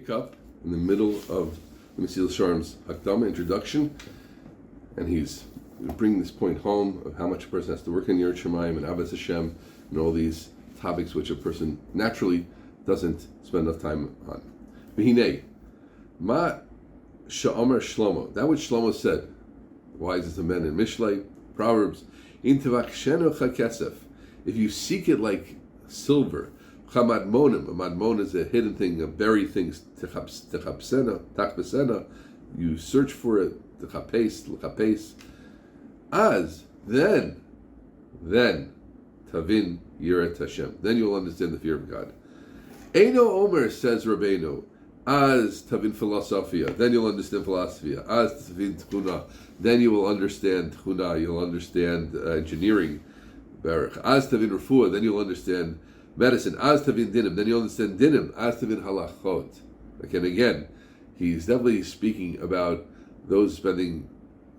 pick up in the middle of the Mesilas Yesharim's Hakdama introduction, and he's bringing this point home of how much a person has to work in Yerushalaim and Abbas Hashem and all these topics which a person naturally doesn't spend enough time on. V'hinei, ma sha'amar Shlomo, that which Shlomo said, the wisest of men in Mishlei, Proverbs, in tevachshenu chakesef, if you seek it like silver, chamadmonim, a madmon is a hidden thing, a buried thing, techapsena, you search for it, l'chapes, as, then, tavin yirat Hashem, then you'll understand the fear of God. Eino Omer, says Rabbeinu, as tavin philosophia, then you'll understand philosophy. As tavin tchuna, then you will understand tchuna, you'll understand engineering, baruch. As tavin refuah, then you'll understand medicine. As tavin dinim, then you'll understand dinim. As tavin halachot. Again, he's definitely speaking about those spending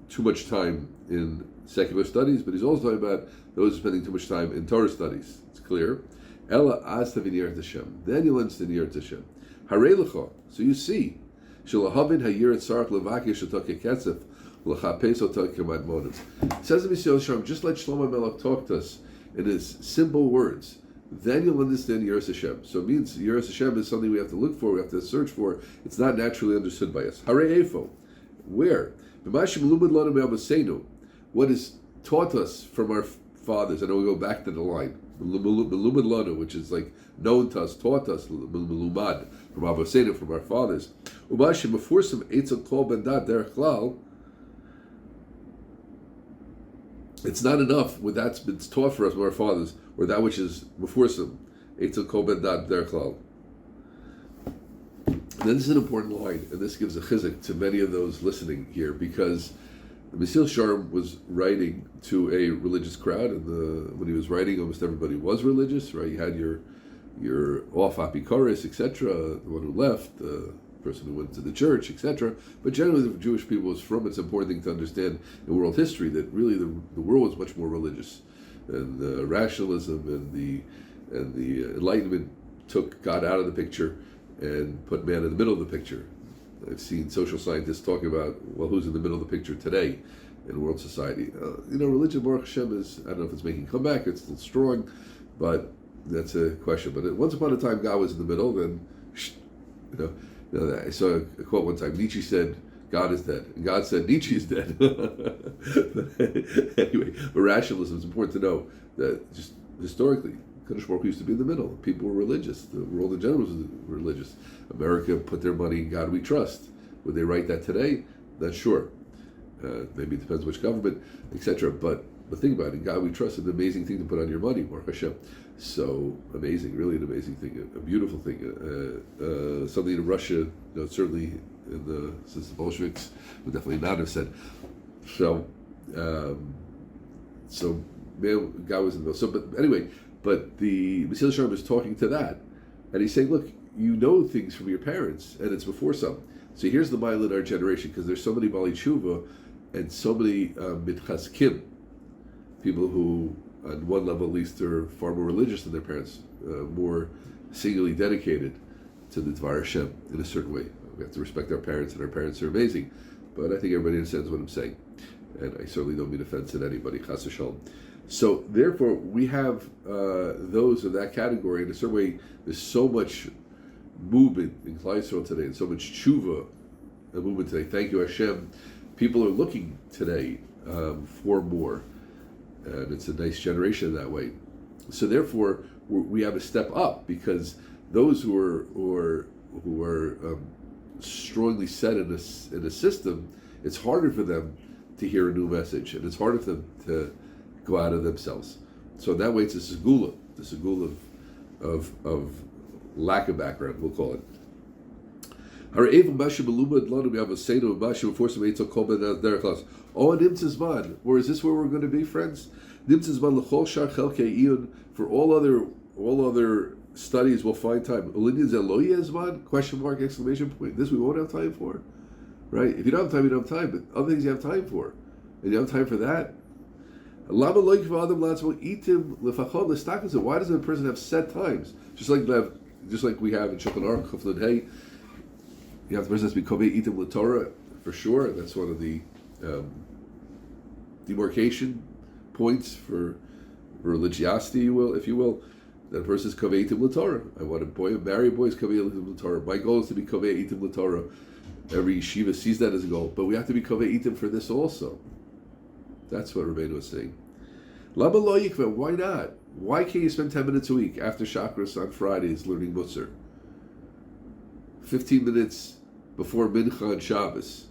too much time in secular studies, but he's also talking about those spending too much time in Torah studies. It's clear. Ella as tavin yirat Hashem, then you'll understand yirat Hashem. Harei lecha, so you see, shelahavin hayirat sarach levakish atake ketzef l'chapes otake madmonim. Says the Mesilas Yesharim, just like Shlomo Melech taught us in his simple words, then you'll understand Yiras Hashem. So it means Yiras Hashem is something we have to look for, we have to search for. It's not naturally understood by us. Harei efo, where? What is taught us from our fathers, and we go back to the line, which is like known to us, taught us, from Abba from our fathers. It's not enough with that's been taught for us from our fathers, or that which is before some. Then this is an important line, and this gives a chizuk to many of those listening here, because the Mesilas Yesharim was writing to a religious crowd, and when he was writing, almost everybody was religious, right? You had your off apikoris, etc., the one who left, the person who went to the church, etc. But generally, the Jewish people was from. It's an important thing to understand in world history that really the world was much more religious, and rationalism and the Enlightenment took God out of the picture and put man in the middle of the picture. I've seen social scientists talking about, well, who's in the middle of the picture today in world society? Religion, Baruch Hashem, is, I don't know if it's making a comeback, it's still strong, but that's a question. But once upon a time, God was in the middle, then, I saw a quote one time, Nietzsche said, God is dead. And God said, Nietzsche is dead. Anyway, but rationalism is important to know that just historically, Kadosh Baruch Hu used to be in the middle. People were religious. The world in general was religious. America put their money in God we trust. Would they write that today? Not sure. Maybe it depends which government, etc. But think about it. In God we trust is an amazing thing to put on your money, Baruch Hashem. So amazing, really an amazing thing, a beautiful thing. Something in Russia, certainly since the Bolsheviks would definitely not have said. So man, God was in the middle. So, but anyway. But the Mesilas Yesharim is talking to that, and he's saying, look, you know things from your parents, and it's before some. So here's the mile in our generation, because there's so many Bali Tshuva, and so many mitchaskim, people who, on one level at least, are far more religious than their parents, more singularly dedicated to the Dvar Hashem in a certain way. We have to respect our parents, and our parents are amazing, but I think everybody understands what I'm saying, and I certainly don't mean offense at anybody, chas v'shalom. So therefore, we have those of that category. In a certain way, there's so much movement in Klal Yisrael today, and so much tshuva, the movement today. Thank you, Hashem. People are looking today for more, and it's a nice generation that way. So therefore, we have a step up, because those who are strongly set in a system, it's harder for them to hear a new message, and it's harder for them to go out of themselves. So in that way, it's a segula of lack of background, we'll call it. Oh, and Nimtzazman, or is this where we're going to be, friends? For all other studies, we'll find time. Question mark, exclamation point. This we won't have time for, right? If you don't have time, you don't have time. But other things you have time for, and you have time for that. Why doesn't a person have set times? Just like we have in Shulchan Aruch, Chaf Nun Hey, You have to first be kovei itim l'Torah for sure. That's one of the demarcation points for religiosity, if you will. That person is kovei itim l'Torah. I want to marry a boy is kovei itim l'Torah. My goal is to be kovei itim l'Torah. Every yeshiva sees that as a goal, but we have to be kovei itim for this also. That's what Rabbeinu was saying. Lama lo yikveh, why not? Why can't you spend 10 minutes a week after chakras on Fridays learning Musar? 15 minutes before Mincha on Shabbos.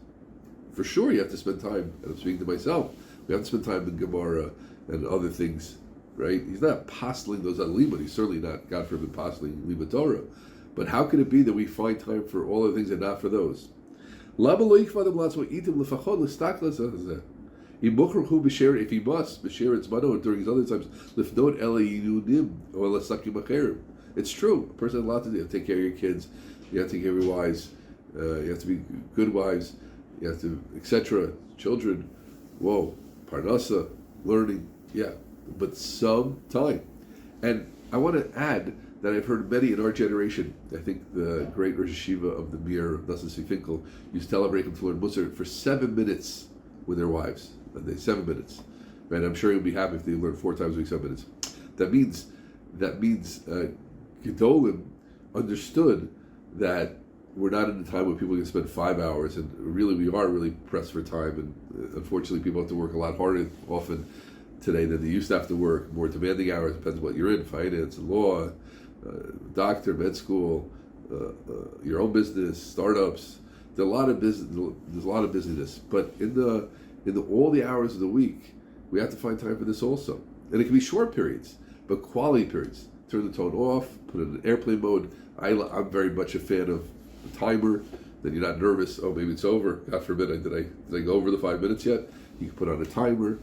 For sure you have to spend time, and I'm speaking to myself, we have to spend time in Gemara and other things, right? He's not apostling those on Limud. He's certainly not, God forbid, apostling Limud Torah. But how can it be that we find time for all the things and not for those? Lama lo yikveh adam latzmo itim lefachot l'staklas hazeh. If he must, during his other times, it's true. A person has a lot to do. You have to take care of your kids, you have to take care of your wives, you have to be good wives, you have to, etc. Children, parnasa, learning, but some time. And I want to add that I've heard many in our generation. I think the great Rosh Yeshivah of the Mir, Nosson Finkel, used to tell them to learn Musar for 7 minutes with their wives. 7 minutes, right? I'm sure you'll be happy if they learn 4 times a week 7 minutes. That means Gedolim understood that we're not in a time where people can spend 5 hours, and really we are really pressed for time, and unfortunately people have to work a lot harder often today than they used to have to work, more demanding hours, depends on what you're in, finance, law, doctor, med school, your own business, startups. There's a lot of busyness, but in all the hours of the week, we have to find time for this also. And it can be short periods, but quality periods. Turn the tone off, put it in airplane mode. I'm very much a fan of the timer, then you're not nervous, maybe it's over. God forbid, did I go over the 5 minutes yet? You can put on a timer,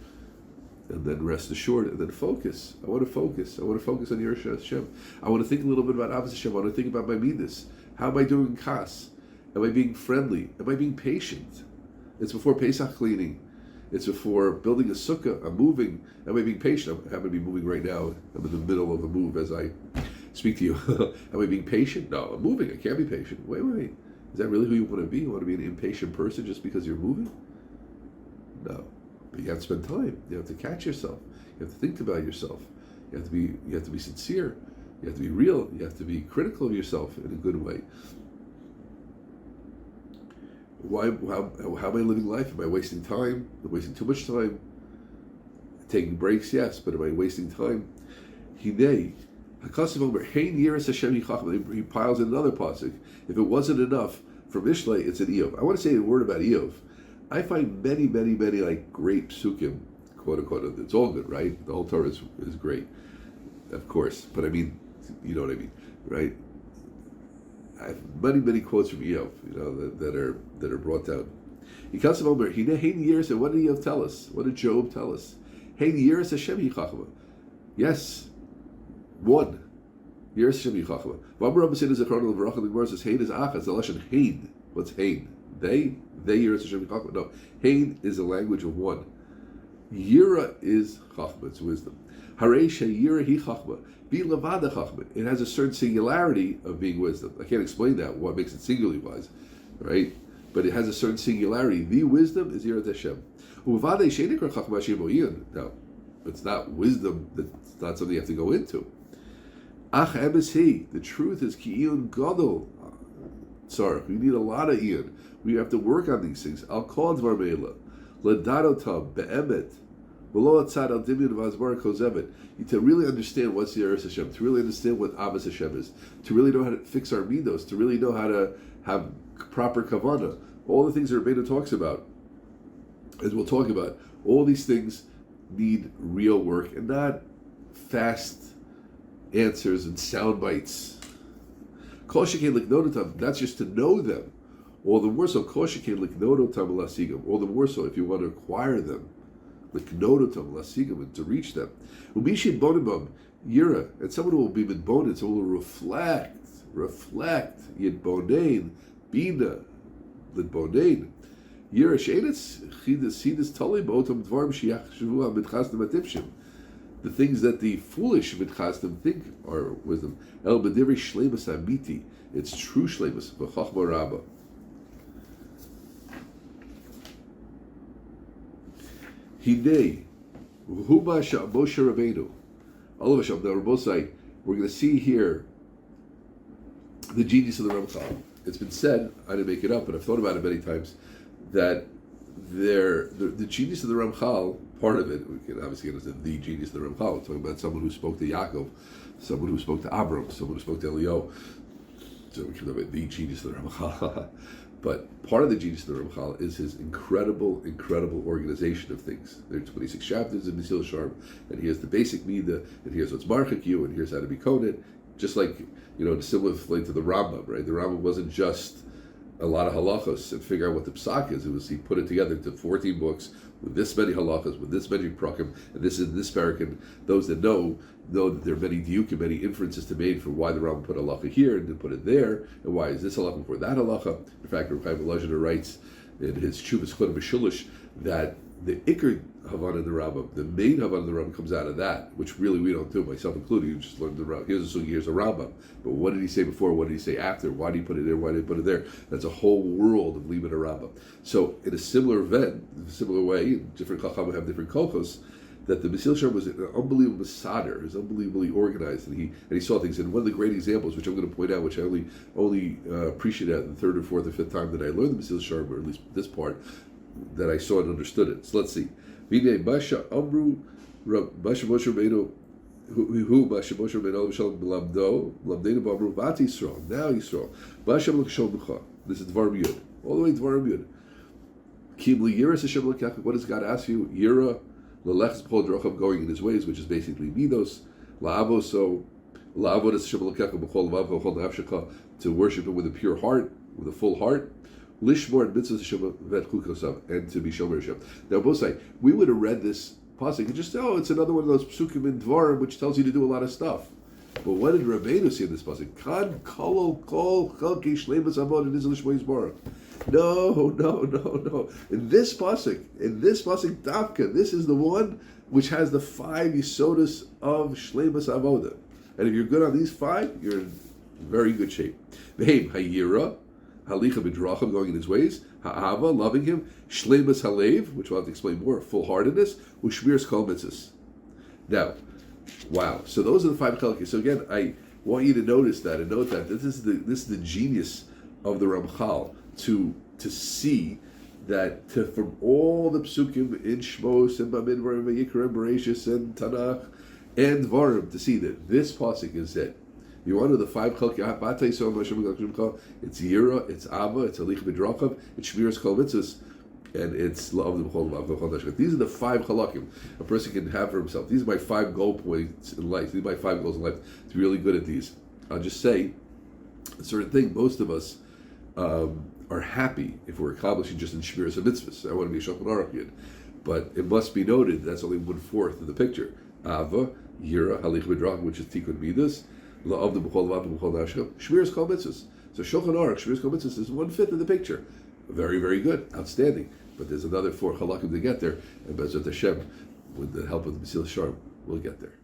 and then rest assured, and then focus. I want to focus on Yerushalaim Hashem. I want to think a little bit about Avos Hashem. I want to think about my midas. How am I doing kas? Am I being friendly? Am I being patient? It's before Pesach cleaning. It's before building a sukkah. I'm moving. Am I being patient? I happen to be moving right now. I'm in the middle of a move as I speak to you. Am I being patient? No, I'm moving. I can't be patient. Wait. Is that really who you want to be? You want to be an impatient person just because you're moving? No. But you have to spend time. You have to catch yourself. You have to think about yourself. You have to be sincere. You have to be real. You have to be critical of yourself in a good way. How am I living life? Am I wasting time? Am I wasting too much time? Taking breaks, yes, but am I wasting time? He piles in another pasuk. If it wasn't enough for Mishlei, it's an Eov. I want to say a word about Eov. I find many like great psukim, quote unquote. It's all good, right? The whole Torah is great, of course. But I mean, you know what I mean, right? I have many quotes from Eov, that are brought down. He comes from Omer. What did Eov tell us? What did Job tell us? Yes, one. Yeres Hashem Yichachma. V'amar Rabbi Seder Zechron Levarach, the Gemara says Hein is Achas. The lashon Hein. What's Hein? They Yeres Hashem Yichachma. No, Hein is a language of one. Yira is Chachma. It's wisdom. Harei Sheyira Hi Chachma. Be Levada Chachma. It has a certain singularity of being wisdom. I can't explain that. What makes it singularly wise, right? But it has a certain singularity. The wisdom is Yirat Hashem. Uvadei Sheinikra Chachma Hashem Oyin. Now, it's not wisdom. That's not something you have to go into. Ach emes he. The truth is ki iyun gadol. Sorry, we need a lot of iyun. We have to work on these things. Al kol dvar meila, ledarotam beemet, v'lo atzad al dimyon v'azbar kozevet. To really understand what's the Yerushalaim Hashem, to really understand what Avos Hashem is, to really know how to fix our midos, to really know how to have proper kavanah. All the things that Rabbeinu talks about, as we'll talk about, all these things need real work and not fast answers and sound bites. That's just to know them. All the more so, all the more so if you want to acquire them, and to reach them. Yira, and someone who will be midbonin, someone who will reflect, yidbonain, bina, lidbonain. Yira she'enes chidus tali b'otam dvarim sheyachshavu ha-mitchasdim atipshim. The things that the foolish mitchasdim think are wisdom. El b'divrei shleimus amiti. It's true shleimus, v'chachma rabba. Hinei, Hu Moshe Rabbeinu. All of us, now Rabosai, we're going to see here the genius of the Ramchal. It's been said, I didn't make it up, but I've thought about it many times, that the genius of the Ramchal, part of it, we can obviously get into the genius of the Ramchal. We're talking about someone who spoke to Yaakov, someone who spoke to Abram, someone who spoke to Elio. So we can talk about the genius of the Ramchal. But part of the genius of the Ramchal is his incredible organization of things. There are 26 chapters in Mesilas Yesharim, and he has the basic midah, and here's what's marchik you, and here's how to be koned. Just like, similar to the Rambam, right? The Rambam wasn't just a lot of halachos and figure out what the psak is. It was, he put it together into 14 books with this many halachos, with this many prakim, and this is this parak. And those that know that there are many diukim, many inferences to be made for why the Rambam put halacha here and then put it there, and why is this halacha for that halacha. In fact, Rabbi Dovid Schoonmaker writes in his Yeshivas Darche Noam that the Iker Havan in the Rambam, the main Havan in the Rambam comes out of that, which really we don't do, myself included. You just learn the Rambam. Here's a sugi, here's a Rambam. But what did he say before? What did he say after? Why did he put it there? Why did he put it there? That's a whole world of Limud Rambam. So in a similar way, different Chachamim have different kolchos, that the Mesilas Yesharim was an unbelievable masader, was unbelievably organized, and he saw things. And one of the great examples, which I'm going to point out, which I only appreciate at the third or fourth or fifth time that I learned the Mesilas Yesharim, or at least this part, that I saw and understood it. So let's see. Now Basha Moshe Rabbeinu Yisrael. This is Dvarim Yud. All the way to Dvarim Yud. What does God ask you? Yira Lelech's Pol Drochav, going in his ways, which is basically Midos. To worship him with a pure heart, with a full heart. Lishmor and mitzvahs and to be shomer Hashem. Now, both say we would have read this pasuk and just it's another one of those psukim in Dvarim which tells you to do a lot of stuff. But what did Rabbeinu see in this pasuk? Kan kol chalki shleimus avod and izal shmois baruch. No. In this pasuk, Davka, this is the one which has the 5 yisodas of shleimus avoda. And if you're good on these 5, you're in very good shape. Vehem hayira. Halicha b'drachim, going in his ways. Ha'ava, loving him. Shleimus halev, which we'll have to explain more. Full-heartedness. Ushmiras kol mitzvahs. Now, wow. So those are the 5 chalkis. So again, I want you to notice that and note that this is the genius of the Ramchal to see that from all the psukim in Shmos and Bamidbar and Vayikra and Bereshis and Tanakh and Dvarim, to see that this pasuk is it. You want to know the 5 chalki? It's Yira, it's Ava, it's Halicha b'drachav, it's Shmiras kol mitzvahs, and it's La'av l'b'chol l'vav. These are the 5 halakim a person can have for himself. These are my 5 goal points in life. These are my 5 goals in life. To be really good at these. I'll just say a certain thing. Most of us are happy if we're accomplishing just in Shmiras and mitzvahs. I want to be a Shulchan Aruch Yid, but it must be noted that's only 1/4 of the picture. Ava, Yira, Halicha b'drachav, which is Tikkun Midas. Shmiras kol mitzvahs. So Shulchan Aruch, Shmiras kol mitzvahs is 1/5 of the picture. Very, very good, outstanding. But there's another 4 halakim to get there, and Bezrat Hashem, with the help of the Mesilas Yesharim, we'll get there.